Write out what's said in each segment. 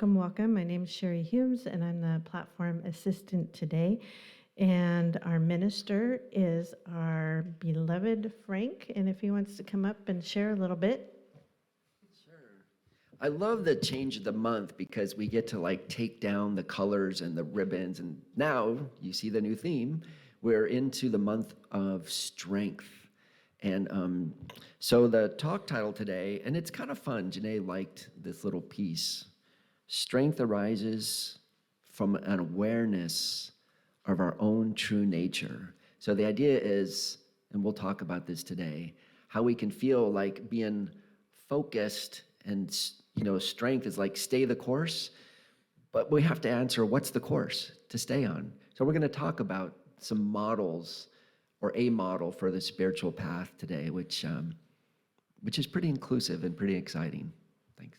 welcome, welcome. My name is Shari Humes, and I'm the platform assistant today. And our minister is our beloved Frank. And if he wants to come up and share a little bit. Sure. I love the change of the month because we get to take down the colors and the ribbons. And now you see the new theme. We're into the month of strength. And so the talk title today, and it's kind of fun. Janae liked this little piece. Strength arises from an awareness of our own true nature. So the idea is, and we'll talk about this today, how we can feel like being focused and, strength is like stay the course, but we have to answer what's the course to stay on. So we're going to talk about some models or a model for the spiritual path today, which is pretty inclusive and pretty exciting. Thanks.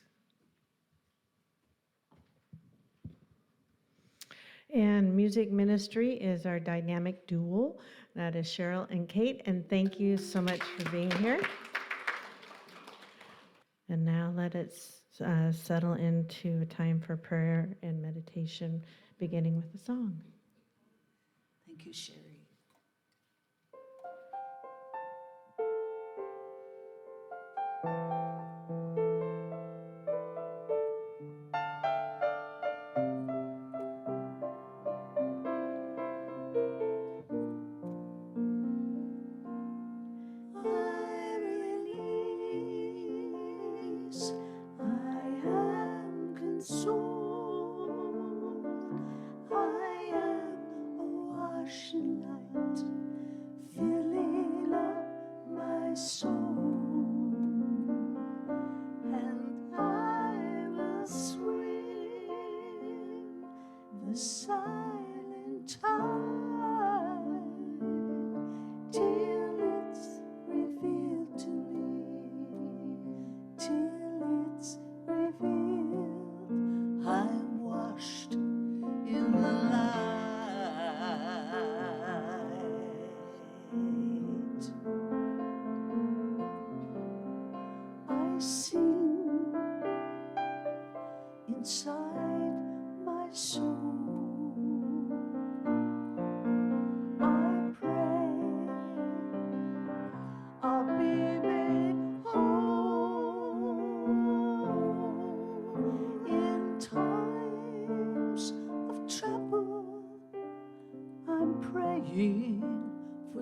And music ministry is our dynamic duo. That is Cheryl and Kate. And thank you so much for being here. And now let us settle into a time for prayer and meditation, beginning with a song. Thank you, Shari.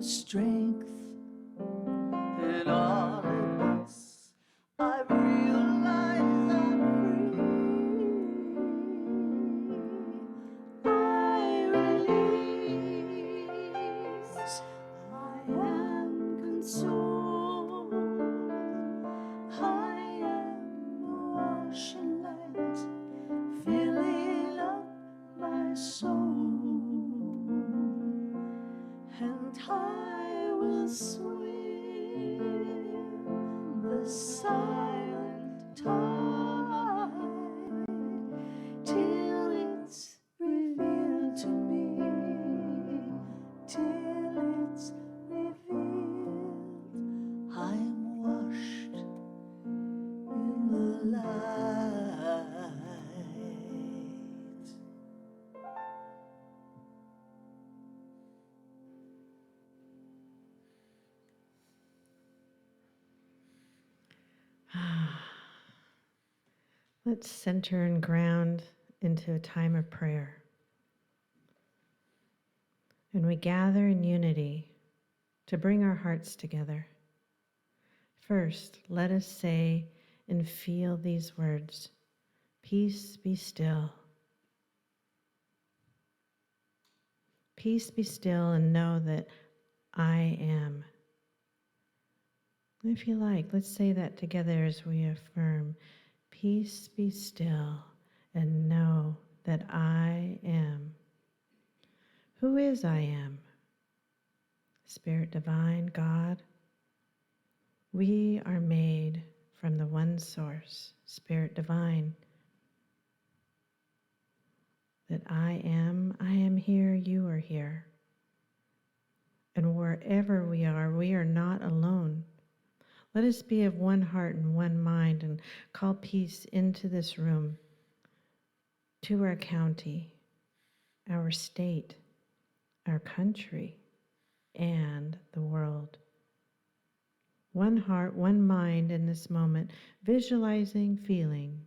Strength, and all at once I realize I'm free. I release, I am consumed. I am a ocean light, filling up my soul, and I will swim the silent tide till it's revealed to me, till it's revealed. I am washed in the light. Let's center and ground into a time of prayer. And we gather in unity to bring our hearts together. First, let us say and feel these words: peace be still. Peace be still, and know that I am. If you like, let's say that together as we affirm: peace be still, and know that I am. Who is I am? Spirit divine, God. We are made from the one source, Spirit divine. That I am here, you are here. And wherever we are not alone. Let us be of one heart and one mind and call peace into this room. to our county, our state, our country, and the world. One heart, one mind in this moment, visualizing, feeling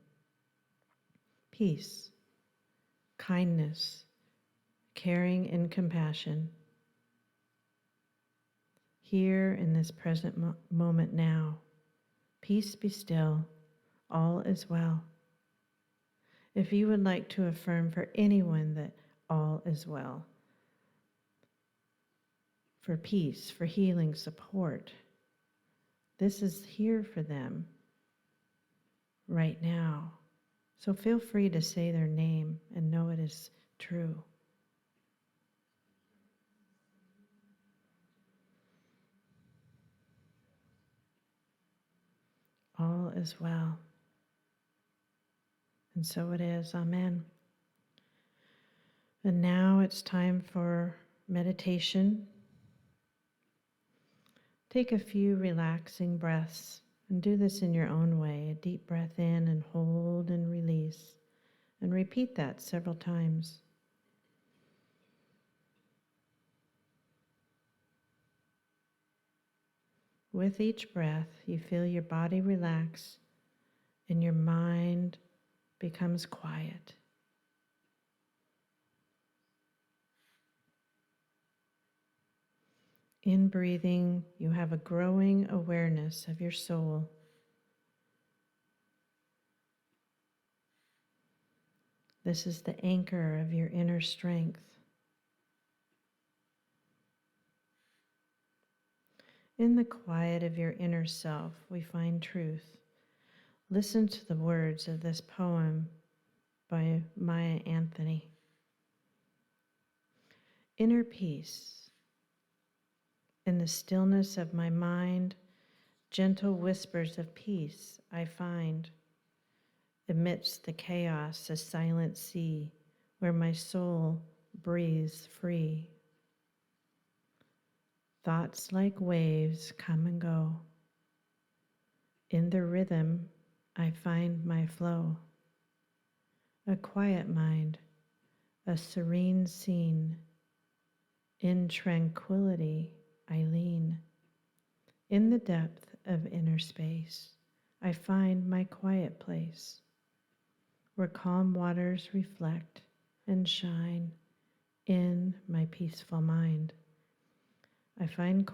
peace, kindness, caring, and compassion. Here in this present moment now, peace be still, all is well. If you would like to affirm for anyone that all is well, for peace, for healing, support, this is here for them right now. So feel free to say their name and know it is true. All is well. And so it is. Amen. And now it's time for meditation. Take a few relaxing breaths and do this in your own way. A deep breath in and hold and release. And repeat that several times. With each breath, you feel your body relax and your mind becomes quiet. In breathing, you have a growing awareness of your soul. This is the anchor of your inner strength. In the quiet of your inner self, we find truth. Listen to the words of this poem by Maya Anthony. Inner peace. In the stillness of my mind, gentle whispers of peace I find. Amidst the chaos, a silent sea where my soul breathes free. Thoughts like waves come and go. In the rhythm, I find my flow. A quiet mind, a serene scene. In tranquility, I lean. In the depth of inner space, I find my quiet place, where calm waters reflect and shine in my peaceful mind. I find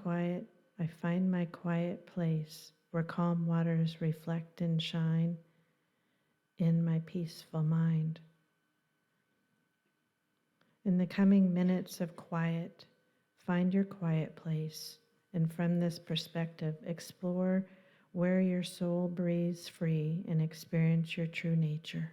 my quiet place, where calm waters reflect and shine in my peaceful mind. In the coming minutes of quiet, find your quiet place, and from this perspective, explore where your soul breathes free and experience your true nature.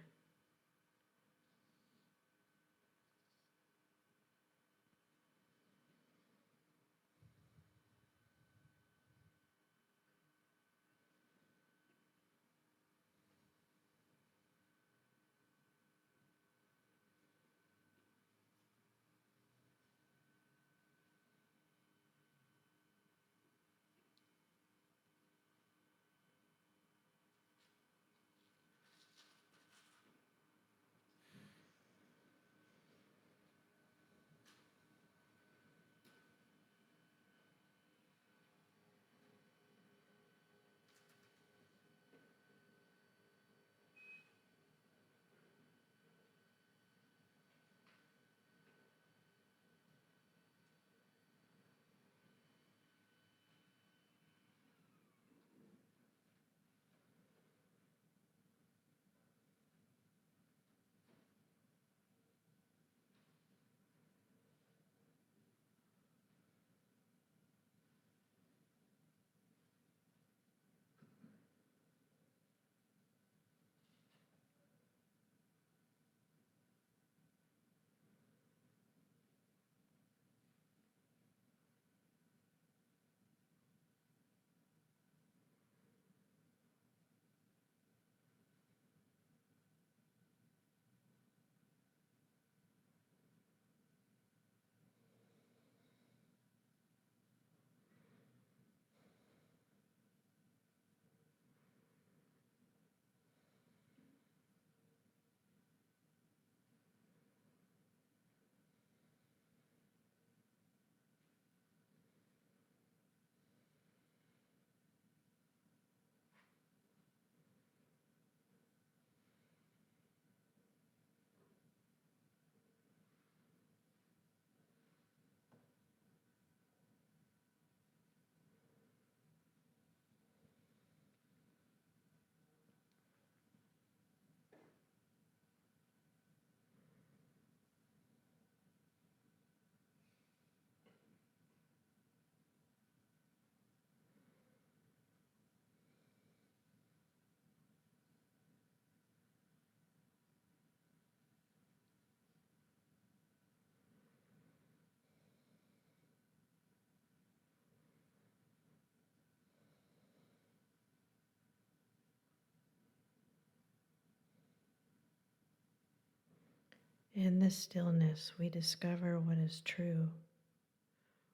In this stillness, we discover what is true,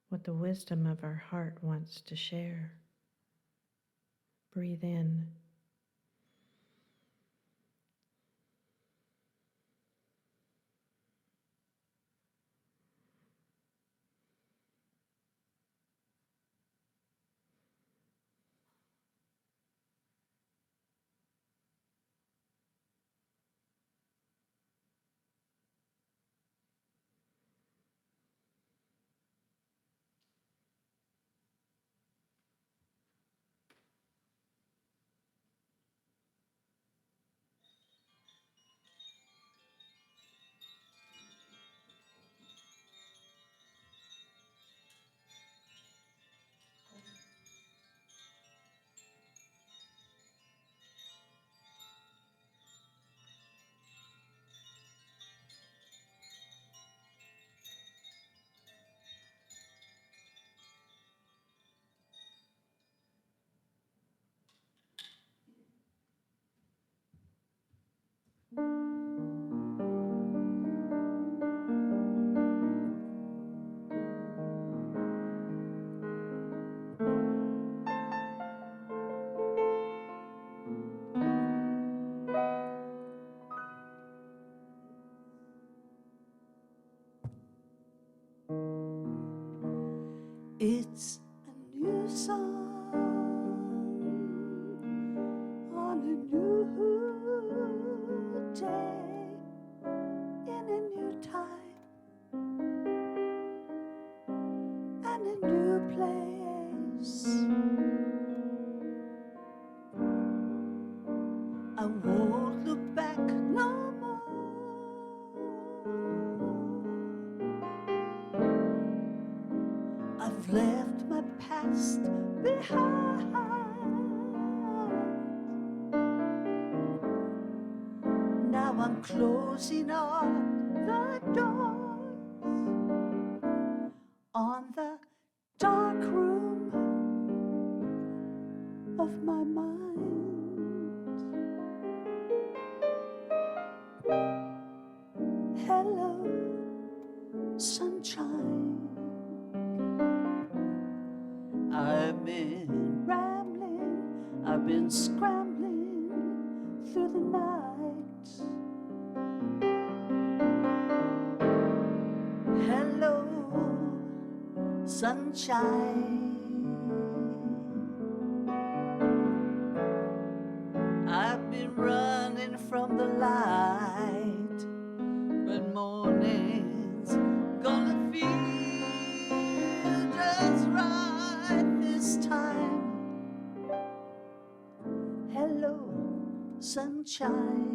what the wisdom of our heart wants to share. Breathe in. It's a new song on a new day in a new time and a new place. I won't look back no more. I've left my past behind. Now I'm closing on the doors on the dark room of my mind. Hello, sunshine. I've been rambling, I've been scrambling through the night. Hello, sunshine. I've been running from the light, but morning's gonna feel just right this time. Hello, sunshine.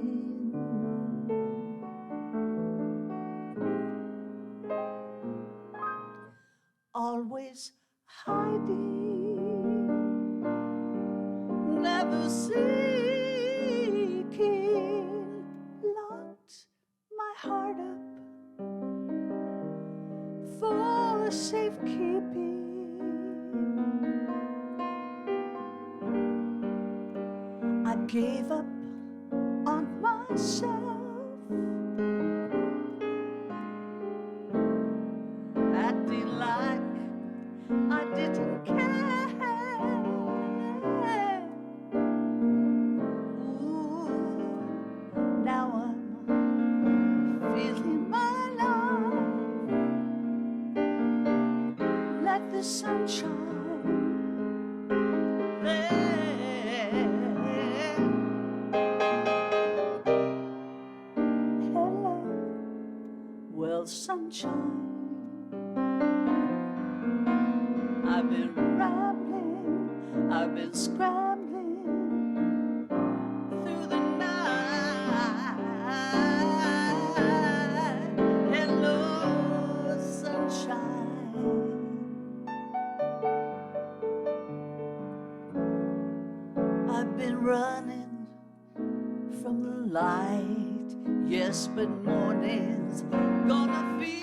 Always hiding, never seeking, locked my heart up for safekeeping. I gave up on myself, acting like I didn't care. Ooh, now I'm feeling my love. Let the sunshine there. Hello, well, sunshine. I've been rambling, I've been scrambling through the night. Hello, sunshine. I've been running from the light, yes, but morning's gonna feel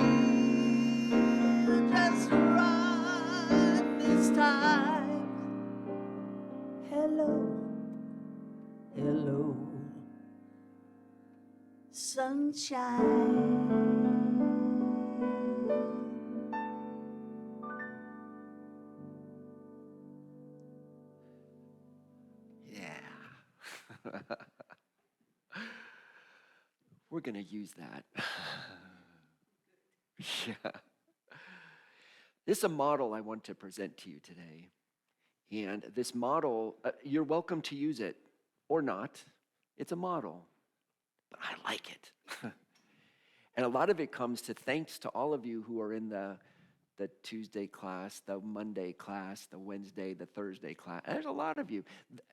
just right this time. Hello, hello, sunshine. sunshine. Yeah. We're going to use that. Yeah. This is a model I want to present to you today. And this model, you're welcome to use it or not. It's a model, but I like it. And a lot of it comes to thanks to all of you who are in the Tuesday class, the Monday class, the Wednesday, the Thursday class. There's a lot of you.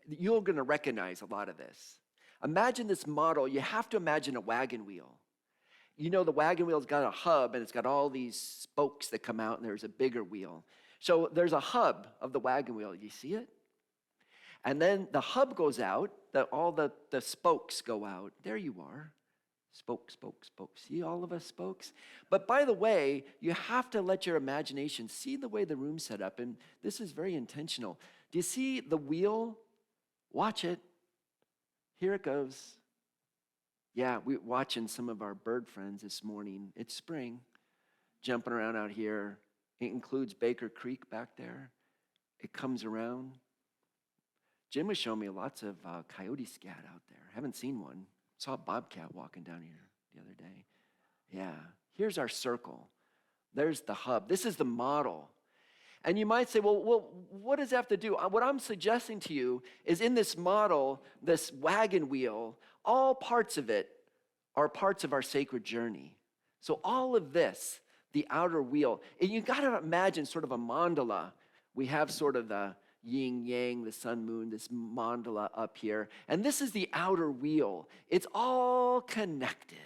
You're going to recognize a lot of this. Imagine this model. You have to imagine a wagon wheel. You know, the wagon wheel's got a hub, and it's got all these spokes that come out, and there's a bigger wheel. So there's a hub of the wagon wheel. You see it? And then the hub goes out, all the spokes go out. There you are. Spoke, spoke, spoke. See all of us spokes? But by the way, you have to let your imagination see the way the room's set up, and this is very intentional. Do you see the wheel? Watch it. Here it goes. Yeah, we're watching some of our bird friends this morning. It's spring, jumping around out here. It includes Baker Creek back there. It comes around. Jim was showing me lots of coyote scat out there. Haven't seen one. Saw a bobcat walking down here the other day. Yeah, here's our circle. There's the hub. This is the model. And you might say, well, what does that have to do? What I'm suggesting to you is in this model, this wagon wheel, all parts of it are parts of our sacred journey. So all of this, the outer wheel, and you got to imagine sort of a mandala. We have sort of the yin yang, the sun, moon, this mandala up here. And this is the outer wheel. It's all connected.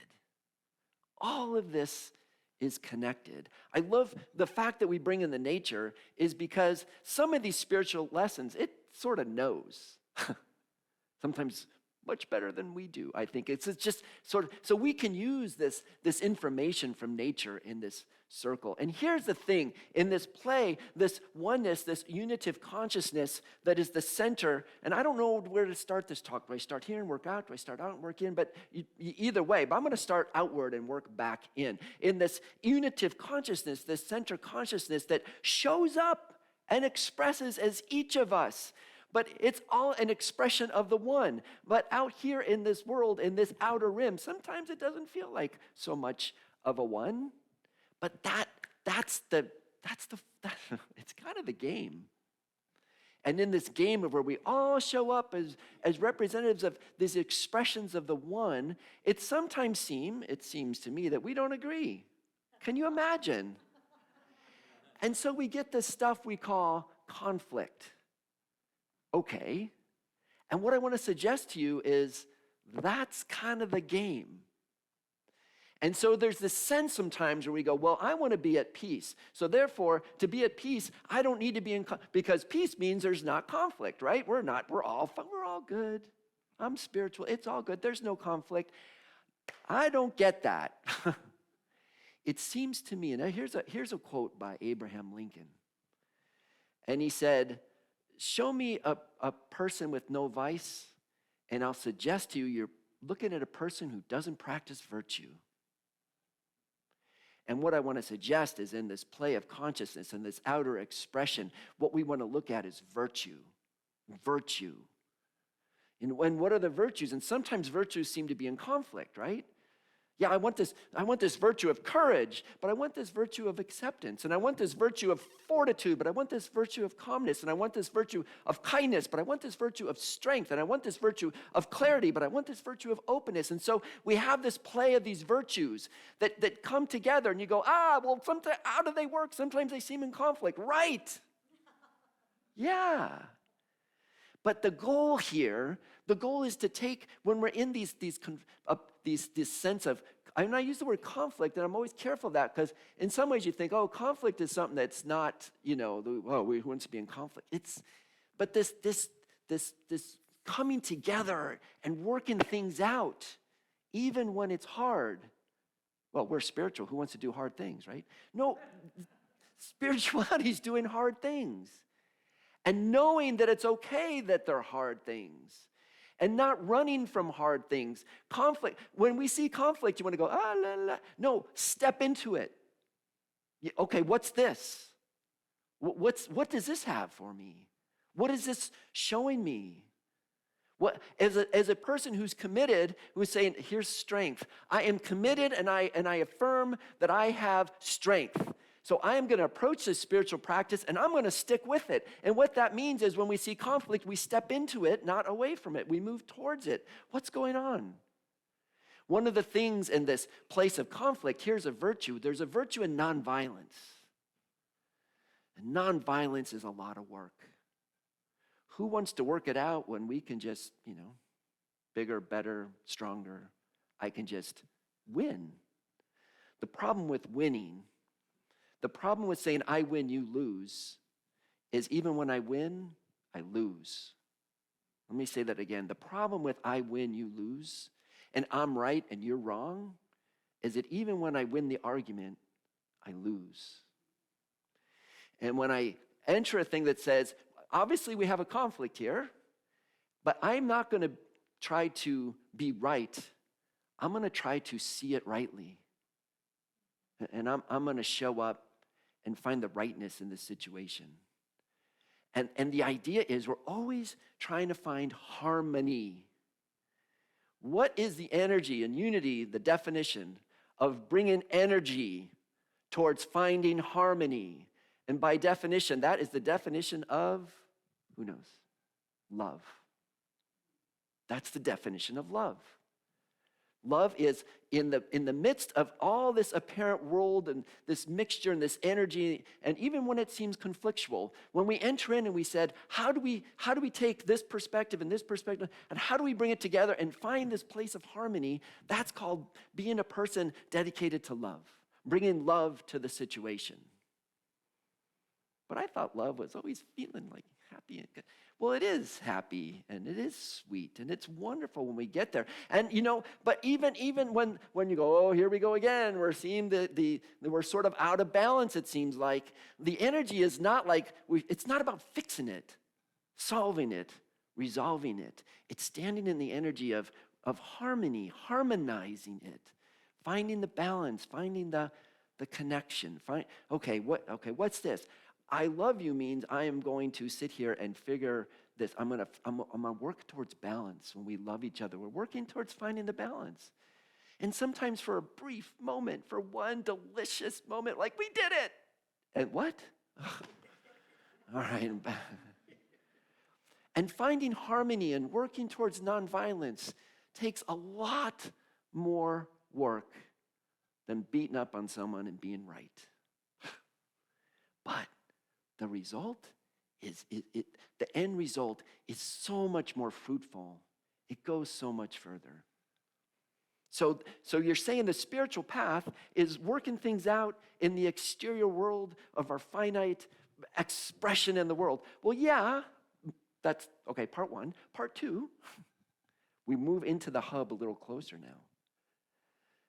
All of this is connected. I love the fact that we bring in the nature is because some of these spiritual lessons, it sort of knows. Sometimes much better than we do, I think. It's just sort of, so we can use this information from nature in this circle. And here's the thing, in this play, this oneness, this unitive consciousness that is the center, and I don't know where to start this talk. Do I start here and work out? Do I start out and work in? But either way, but I'm going to start outward and work back in. In this unitive consciousness, this center consciousness that shows up and expresses as each of us. But it's all an expression of the one. But out here in this world, in this outer rim, sometimes it doesn't feel like so much of a one. But that's it's kind of the game. And in this game of where we all show up as representatives of these expressions of the one, it sometimes seems to me that we don't agree. Can you imagine? And so we get this stuff we call conflict. Okay, and what I want to suggest to you is that's kind of the game. And so there's this sense sometimes where we go, well, I want to be at peace. So therefore, to be at peace, I don't need to be because peace means there's not conflict, right? We're all good. I'm spiritual. It's all good. There's no conflict. I don't get that. It seems to me, and here's a quote by Abraham Lincoln. And he said, show me a person with no vice, and I'll suggest to you you're looking at a person who doesn't practice virtue. And what I want to suggest is in this play of consciousness and this outer expression, what we want to look at is virtue. Virtue. And what are the virtues? And sometimes virtues seem to be in conflict, right? Yeah, I want this virtue of courage, but I want this virtue of acceptance. And I want this virtue of fortitude, but I want this virtue of calmness. And I want this virtue of kindness, but I want this virtue of strength. And I want this virtue of clarity, but I want this virtue of openness. And so we have this play of these virtues that come together. And you go, well, sometimes, how do they work? Sometimes they seem in conflict. Right. Yeah. But the goal is to take, when we're in this sense of, and I use the word conflict, and I'm always careful of that, because in some ways you think, conflict is something that's not, we want to be in conflict. But this coming together and working things out, even when it's hard. Well, we're spiritual. Who wants to do hard things, right? No, spirituality is doing hard things. And knowing that it's okay that they're hard things. and not running from hard things. Conflict, when we see conflict, you want to go, ah, la, la. No, step into it. Okay, what's this? What does this have for me? What is this showing me? What, as a person who's committed, who's saying, here's strength. I am committed and I affirm that I have strength. So I am going to approach this spiritual practice and I'm going to stick with it. And what that means is when we see conflict, we step into it, not away from it. We move towards it. What's going on? One of the things in this place of conflict, here's a virtue. There's a virtue in nonviolence. And nonviolence is a lot of work. Who wants to work it out when we can just, bigger, better, stronger, I can just win? The problem with winning, the problem with saying I win, you lose, is even when I win, I lose. Let me say that again. The problem with I win, you lose, and I'm right and you're wrong, is that even when I win the argument, I lose. And when I enter a thing that says, obviously we have a conflict here, but I'm not going to try to be right. I'm going to try to see it rightly. And I'm going to show up and find the rightness in this situation. And the idea is we're always trying to find harmony. What is the energy and unity, the definition of bringing energy towards finding harmony? And by definition, that is the definition of, who knows? Love. That's the definition of love. Love is in the midst of all this apparent world and this mixture and this energy, and even when it seems conflictual, when we enter in and we said, how do we take this perspective and how do we bring it together and find this place of harmony? That's called being a person dedicated to love, bringing love to the situation. But I thought love was always feeling like happy and good. Well, it is happy and it is sweet and it's wonderful when we get there. And but even when you go, oh, here we go again, we're seeing we're sort of out of balance, it seems like. The energy is not like, it's not about fixing it, solving it, resolving it. It's standing in the energy of harmony, harmonizing it, finding the balance, finding the connection. What's this? I love you means I am going to sit here and figure this. I'm gonna work towards balance when we love each other. We're working towards finding the balance. And sometimes for a brief moment, for one delicious moment, like we did it. And what? All right. And finding harmony and working towards nonviolence takes a lot more work than beating up on someone and being right. But the result is, the end result is so much more fruitful. It goes so much further. So you're saying the spiritual path is working things out in the exterior world of our finite expression in the world. Well, yeah, that's, okay, part one. Part two, we move into the hub a little closer now.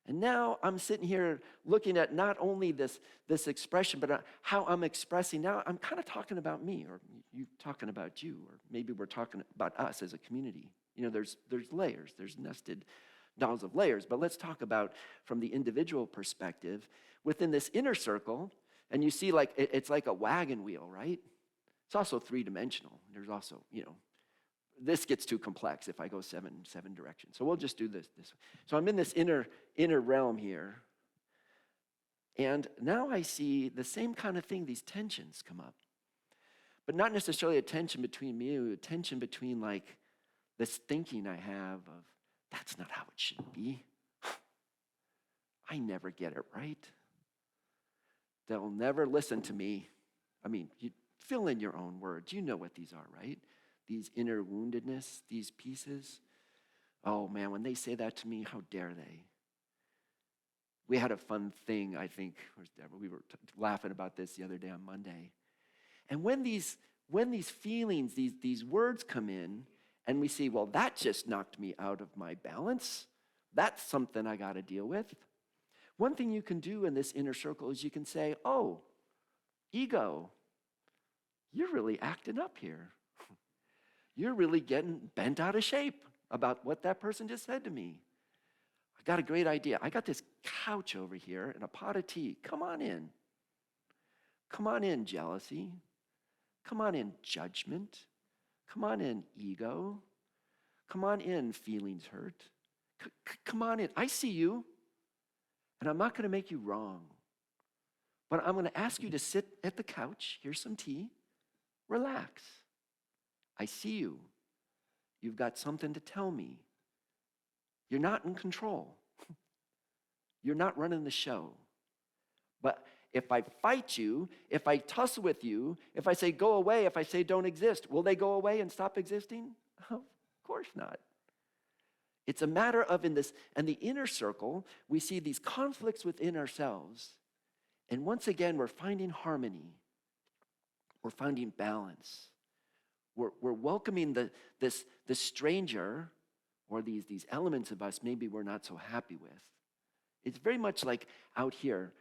And now I'm sitting here looking at not only this expression, but how I'm expressing. Now I'm kind of talking about me, or you talking about you, or maybe we're talking about us as a community. There's layers, there's nested dolls of layers. But let's talk about from the individual perspective within this inner circle. And you see, like it's like a wagon wheel, right? It's also three-dimensional. There's also, this gets too complex if I go seven directions. So we'll just do this. So I'm in this inner realm here. And now I see the same kind of thing, these tensions come up. But not necessarily a tension between me, a tension between like this thinking I have of, that's not how it should be. I never get it right. They'll never listen to me. I mean, you fill in your own words. You know what these are, right? These inner woundedness, these pieces. Oh man, when they say that to me, how dare they? We had a fun thing, I think. Where's Deborah? We were laughing about this the other day on Monday. And when these feelings, these words come in, and we see, well, that just knocked me out of my balance. That's something I got to deal with. One thing you can do in this inner circle is you can say, oh, ego, you're really acting up here. You're really getting bent out of shape. about what that person just said to me. I got a great idea. I got this couch over here and a pot of tea. Come on in. Come on in, jealousy. Come on in, judgment. Come on in, ego. Come on in, feelings hurt. Come on in. I see you, and I'm not going to make you wrong. But I'm going to ask you to sit at the couch. Here's some tea. Relax. I see you. You've got something to tell me. You're not in control. You're not running the show. But if I fight you, if I tussle with you, if I say go away, if I say don't exist, will they go away and stop existing? Of course not. It's a matter of in the inner circle, we see these conflicts within ourselves. And once again, we're finding harmony. We're finding balance. We're welcoming the stranger or these elements of us maybe we're not so happy with. It's very much like out here.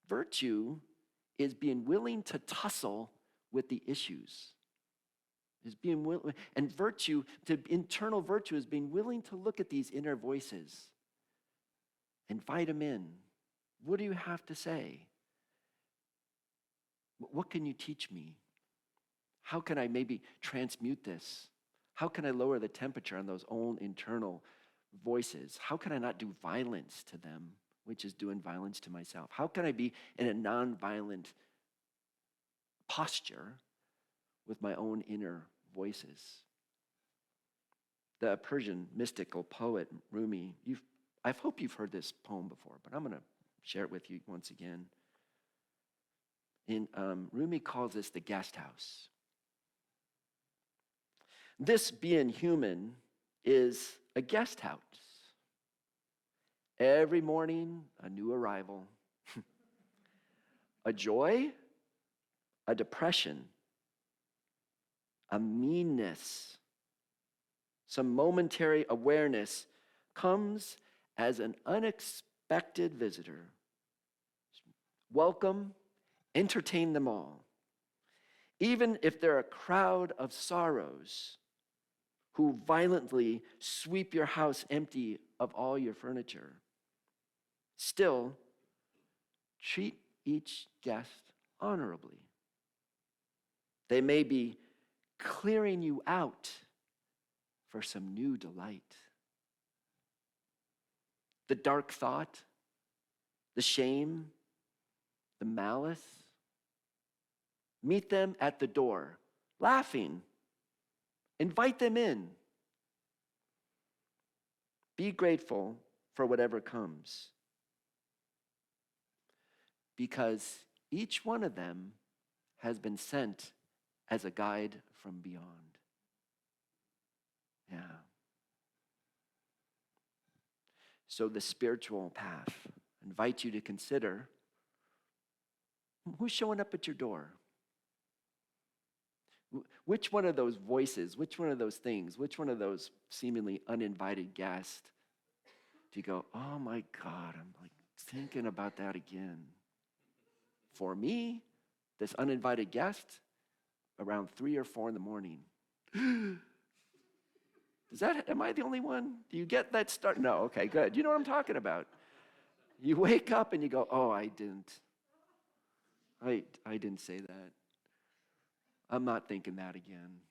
Virtue is being willing to tussle with the issues. And internal virtue is being willing to look at these inner voices, invite them in. What do you have to say? What can you teach me? How can I maybe transmute this? How can I lower the temperature on those own internal voices? How can I not do violence to them, which is doing violence to myself? How can I be in a nonviolent posture with my own inner voices? The Persian mystical poet Rumi, I hope you've heard this poem before, but I'm going to share it with you once again. Rumi calls this the guest house. This being human is a guest house. Every morning, a new arrival. A joy, a depression, a meanness, some momentary awareness comes as an unexpected visitor. Welcome, entertain them all. Even if they're a crowd of sorrows who violently sweep your house empty of all your furniture, still treat each guest honorably. They may be clearing you out for some new delight. The dark thought, the shame, the malice, meet them at the door, laughing. Invite them in. Be grateful for whatever comes, because each one of them has been sent as a guide from beyond. Yeah. So the spiritual path, I invite you to consider who's showing up at your door. Which one of those voices, which one of those things, which one of those seemingly uninvited guests do you go, oh my God, I'm like thinking about that again? For me, this uninvited guest, around 3 or 4 in the morning. Am I the only one? Do you get that start? No, okay, good. You know what I'm talking about. You wake up and you go, oh, I didn't say that. I'm not thinking that again.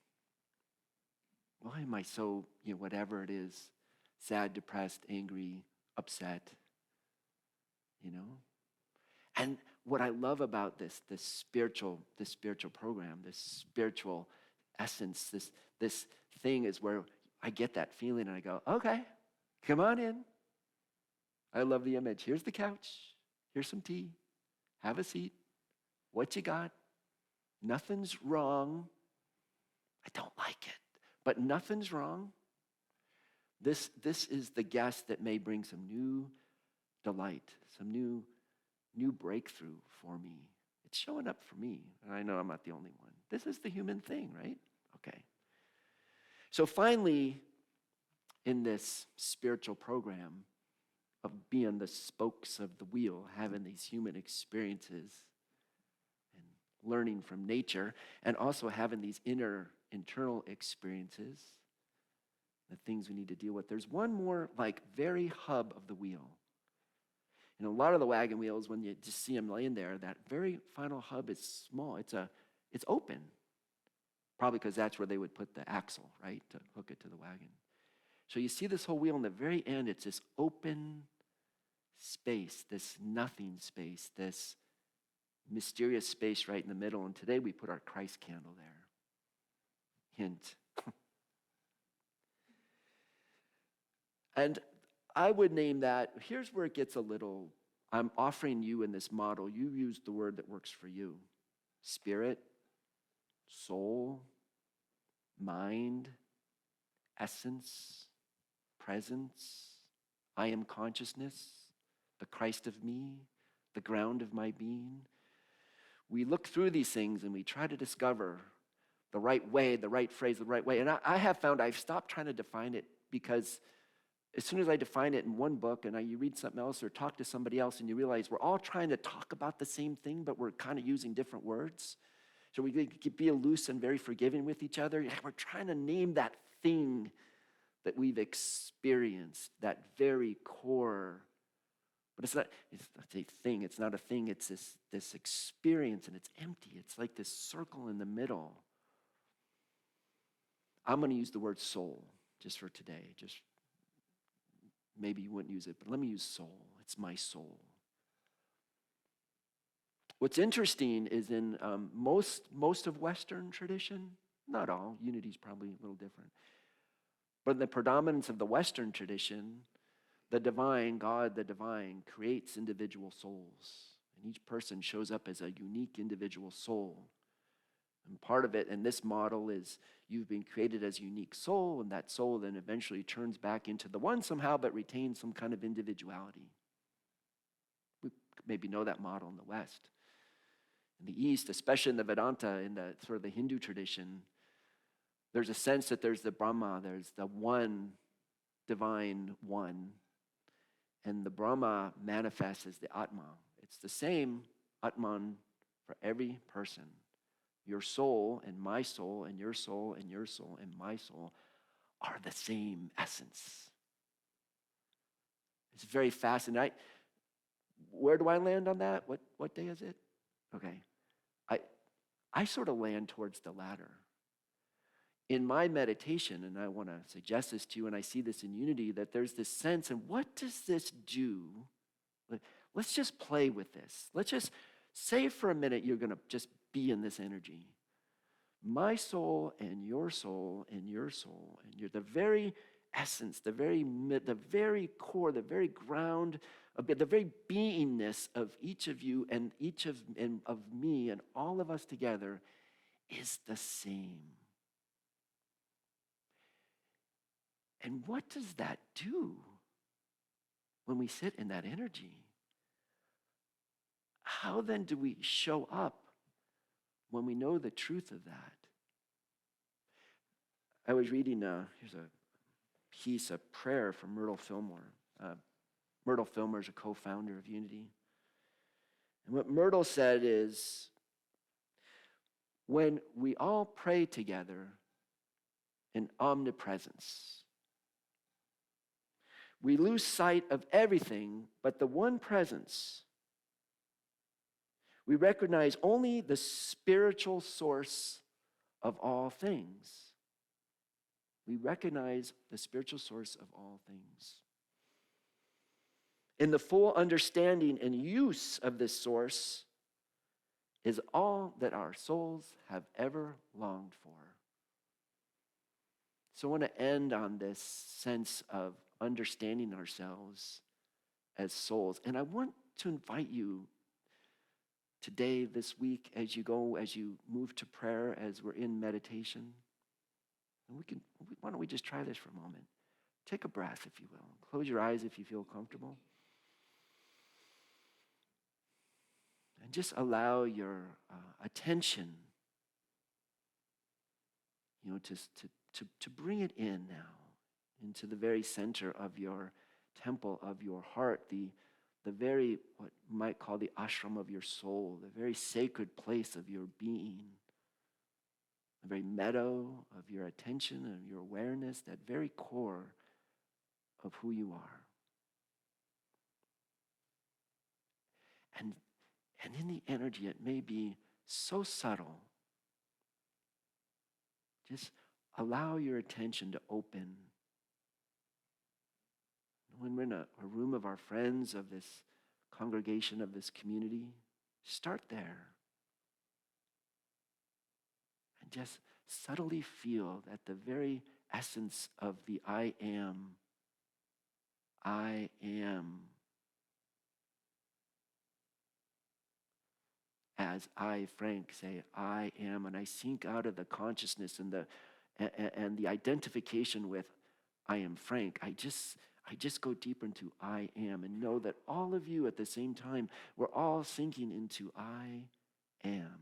Why am I so, whatever it is, sad, depressed, angry, upset, And what I love about this spiritual program, this spiritual essence, this thing is where I get that feeling and I go, okay, come on in. I love the image. Here's the couch. Here's some tea. Have a seat. What you got? Nothing's wrong. I don't like it, but nothing's wrong. This is the guest that may bring some new delight, some new breakthrough for me. It's showing up for me, and I know I'm not the only one. This is the human thing, right? Okay. So finally, in this spiritual program of being the spokes of the wheel, having these human experiences, learning from nature, and also having these internal experiences, the things we need to deal with. There's one more like very hub of the wheel. A lot of the wagon wheels, when you just see them laying there, that very final hub is small. It's open. Probably because that's where they would put the axle, right, to hook it to the wagon. So you see this whole wheel in the very end, it's this open space, this nothing space, this mysterious space right in the middle. And today we put our Christ candle there. Hint. And I would name that, here's where it gets a little, I'm offering you in this model, you use the word that works for you. Spirit, soul, mind, essence, presence, I am consciousness, the Christ of me, the ground of my being. We look through these things and we try to discover the right way, the right phrase, the right way. And I have found I've stopped trying to define it, because as soon as I define it in one book and you read something else or talk to somebody else and you realize we're all trying to talk about the same thing, but we're kind of using different words. So we could be loose and very forgiving with each other. We're trying to name that thing that we've experienced, that very core. But it's not a thing. It's not a thing. It's this experience, and it's empty. It's like this circle in the middle. I'm going to use the word soul just for today. Just maybe you wouldn't use it, but let me use soul. It's my soul. What's interesting is in most of Western tradition, not all, unity's probably a little different, but in the predominance of the Western tradition, the divine, God, the divine, creates individual souls. And each person shows up as a unique individual soul. And part of it in this model is you've been created as a unique soul, and that soul then eventually turns back into the one somehow, but retains some kind of individuality. We maybe know that model in the West. In the East, especially in the Vedanta, in the sort of the Hindu tradition, there's a sense that there's the Brahma, there's the one divine one, and the Brahma manifests as the Atma. It's the same Atman for every person. Your soul and my soul and your soul and your soul and my soul are the same essence. It's very fascinating. Where do I land on that? What day is it? Okay. I sort of land towards the latter. In my meditation, and I want to suggest this to you, and I see this in unity, that there's this sense, and what does this do? Let's just play with this. Let's just say for a minute you're going to just be in this energy. My soul and your soul and your soul, and you're the very essence, the very core, the very ground, the very beingness of each of you and each of me and all of us together is the same. And what does that do when we sit in that energy? How then do we show up when we know the truth of that? I was reading, here's a piece, a prayer from Myrtle Fillmore. Myrtle Fillmore is a co-founder of Unity. And what Myrtle said is, when we all pray together in omnipresence, we lose sight of everything but the one presence. We recognize only the spiritual source of all things. We recognize the spiritual source of all things. In the full understanding and use of this source is all that our souls have ever longed for. So I want to end on this sense of understanding ourselves as souls. And I want to invite you today, this week, as you move to prayer, as we're in meditation. And why don't we just try this for a moment? Take a breath, if you will. Close your eyes if you feel comfortable. And just allow your attention, to bring it in now, into the very center of your temple, of your heart, the very, what you might call the ashram of your soul, the very sacred place of your being. the very meadow of your attention and your awareness, that very core of who you are. And in the energy, it may be so subtle. Just allow your attention to open. When we're in a room of our friends, of this congregation, of this community, start there. And just subtly feel that the very essence of the I am, as I, Frank, say, I am, and I sink out of the consciousness and the identification with I am Frank. I just go deeper into I am and know that all of you at the same time, we're all sinking into I am.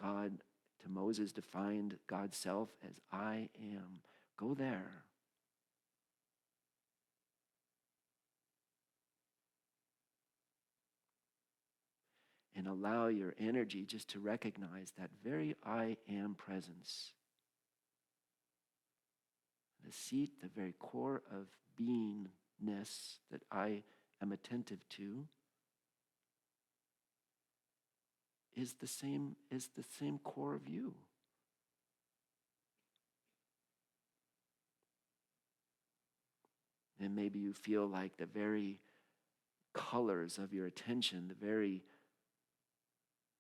God, to Moses, defined God's self as I am. Go there. And allow your energy just to recognize that very I am presence. The seat, the very core of beingness that I am attentive to is the same core of you. And maybe you feel like the very colors of your attention, the very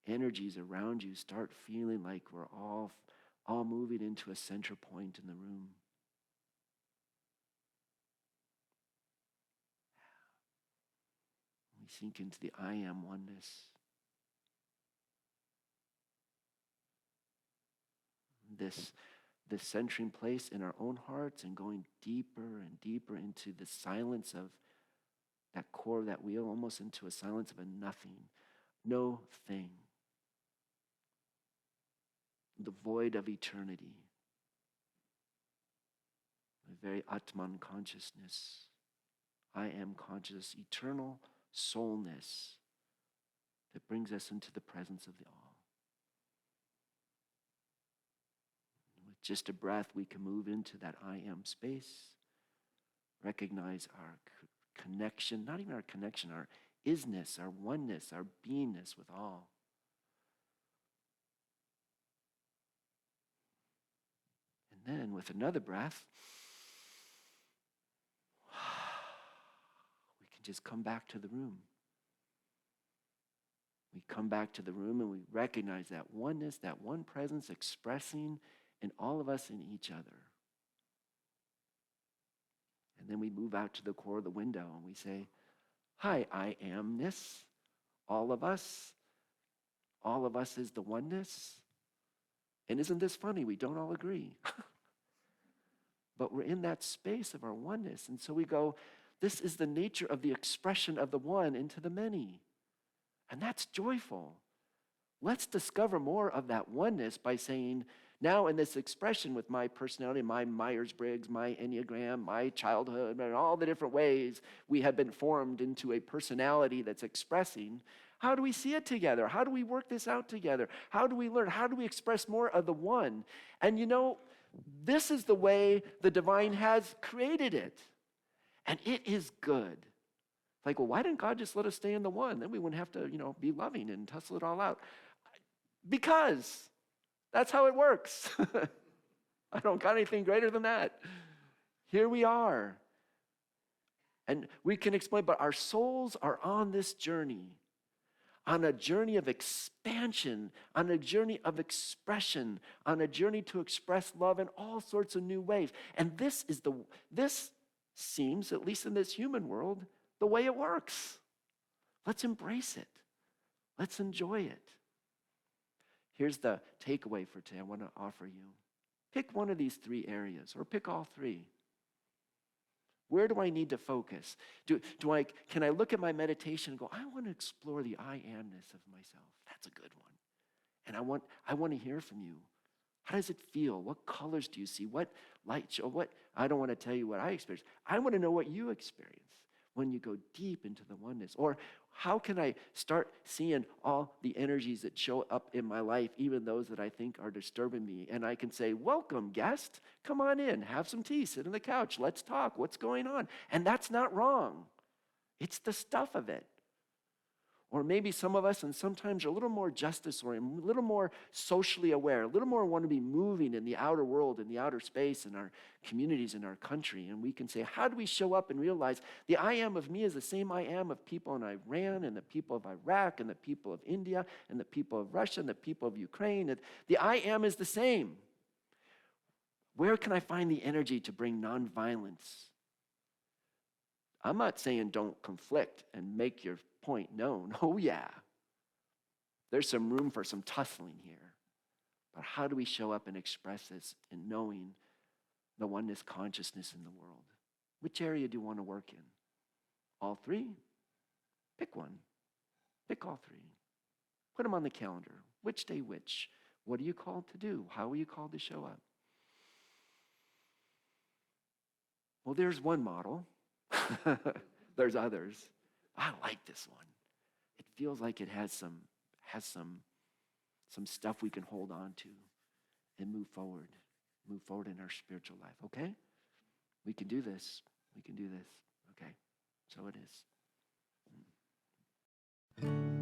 energies around you start feeling like we're all moving into a center point in the room. We sink into the I am oneness. This centering place in our own hearts and going deeper and deeper into the silence of that core of that wheel, almost into a silence of a nothing, no thing. The void of eternity. The very Atman consciousness. I am conscious, eternal soulness that brings us into the presence of the all. With just a breath, we can move into that I am space, recognize our connection, not even our connection, our isness, our oneness, our beingness with all. And then with another breath, we can just come back to the room. We come back to the room and we recognize that oneness, that one presence expressing in all of us and each other. And then we move out to the core of the window and we say, hi, I amness, all of us. All of us is the oneness. And isn't this funny? We don't all agree. But we're in that space of our oneness. And so we go, this is the nature of the expression of the one into the many. And that's joyful. Let's discover more of that oneness by saying, now in this expression with my personality, my Myers-Briggs, my Enneagram, my childhood, and all the different ways we have been formed into a personality that's expressing, how do we see it together? How do we work this out together? How do we learn? How do we express more of the one? And you know, this is the way the divine has created it. And it is good. Like, well, why didn't God just let us stay in the one? Then we wouldn't have to, be loving and tussle it all out. Because that's how it works. I don't got anything greater than that. Here we are. And we can explain, but our souls are on this journey. On a journey of expansion, on a journey of expression, on a journey to express love in all sorts of new ways. And this seems, at least in this human world, the way it works. Let's embrace it. Let's enjoy it. Here's the takeaway for today I want to offer you. Pick one of these three areas, or pick all three. Where do I need to focus? Can I look at my meditation and go, I want to explore the I amness of myself. That's a good one. And I want to hear from you. How does it feel? What colors do you see? What light show? I don't want to tell you what I experience. I want to know what you experience. when you go deep into the oneness? Or how can I start seeing all the energies that show up in my life, even those that I think are disturbing me? And I can say, welcome, guest. Come on in, have some tea, sit on the couch, let's talk. What's going on? And that's not wrong. It's the stuff of it. Or maybe some of us, and sometimes are a little more justice-oriented, a little more socially aware, a little more want to be moving in the outer world, in the outer space, in our communities, in our country. And we can say, how do we show up and realize the I am of me is the same I am of people in Iran, and the people of Iraq, and the people of India, and the people of Russia, and the people of Ukraine. And the I am is the same. Where can I find the energy to bring nonviolence? I'm not saying don't conflict and make your point known. Oh, yeah. There's some room for some tussling here. But how do we show up and express this in knowing the oneness consciousness in the world? Which area do you want to work in? All three? Pick one. Pick all three. Put them on the calendar. Which day which? What are you called to do? How are you called to show up? Well, there's one model. There's others. I like this one. It feels like it has some stuff we can hold on to and move forward in our spiritual life. Okay? We can do this. We can do this. Okay? So it is.